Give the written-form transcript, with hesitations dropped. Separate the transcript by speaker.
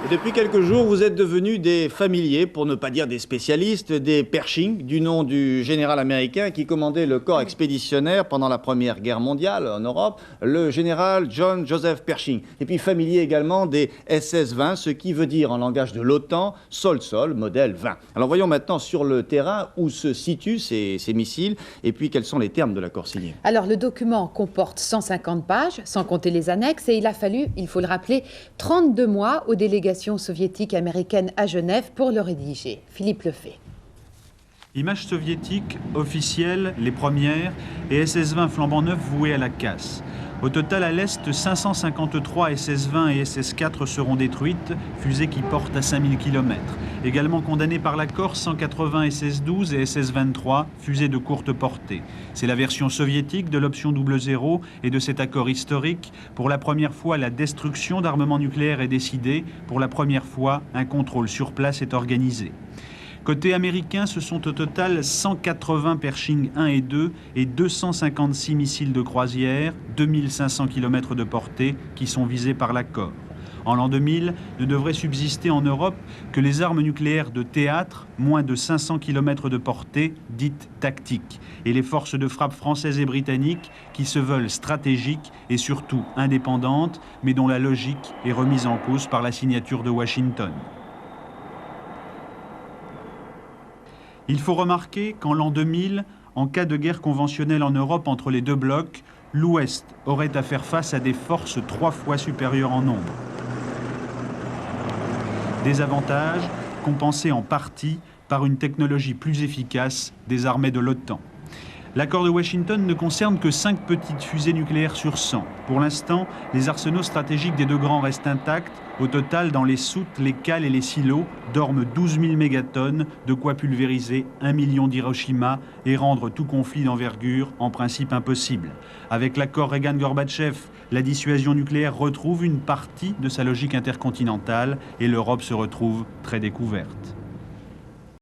Speaker 1: Depuis quelques jours, vous êtes devenus des familiers, pour ne pas dire des spécialistes, des Pershing, du nom du général américain qui commandait le corps expéditionnaire pendant la Première Guerre mondiale en Europe, le général John Joseph Pershing. Et puis familier également des SS-20, ce qui veut dire en langage de l'OTAN, sol-sol, modèle 20. Alors voyons maintenant sur le terrain où se situent ces missiles et puis quels sont les termes de l'accord signé.
Speaker 2: Alors le document comporte 150 pages, sans compter les annexes, et il a fallu, il faut le rappeler, 32 mois aux délégations soviétique américaine à Genève pour le rédiger. Philippe Lefebvre.
Speaker 3: Images soviétiques officielles, les premières, et SS-20 flambant neuf voués à la casse. Au total, à l'Est, 553 SS-20 et SS-4 seront détruites, fusées qui portent à 5000 km. Également condamnés par l'accord, 180 SS-12 et SS-23, fusées de courte portée. C'est la version soviétique de l'option 00 et de cet accord historique. Pour la première fois, la destruction d'armements nucléaires est décidée. Pour la première fois, un contrôle sur place est organisé. Côté américain, ce sont au total 180 Pershing 1 et 2 et 256 missiles de croisière, 2500 km de portée, qui sont visés par l'accord. En l'an 2000, ne devraient subsister en Europe que les armes nucléaires de théâtre, moins de 500 km de portée, dites tactiques, et les forces de frappe françaises et britanniques qui se veulent stratégiques et surtout indépendantes, mais dont la logique est remise en cause par la signature de Washington. Il faut remarquer qu'en l'an 2000, en cas de guerre conventionnelle en Europe entre les deux blocs, l'Ouest aurait à faire face à des forces 3 fois supérieures en nombre. Des avantages compensés en partie par une technologie plus efficace des armées de l'OTAN. L'accord de Washington ne concerne que 5 petites fusées nucléaires sur 100. Pour l'instant, les arsenaux stratégiques des deux grands restent intacts. Au total, dans les soutes, les cales et les silos, dorment 12 000 mégatonnes, de quoi pulvériser 1 million d'Hiroshima et rendre tout conflit d'envergure en principe impossible. Avec l'accord Reagan-Gorbatchev, la dissuasion nucléaire retrouve une partie de sa logique intercontinentale et l'Europe se retrouve très découverte.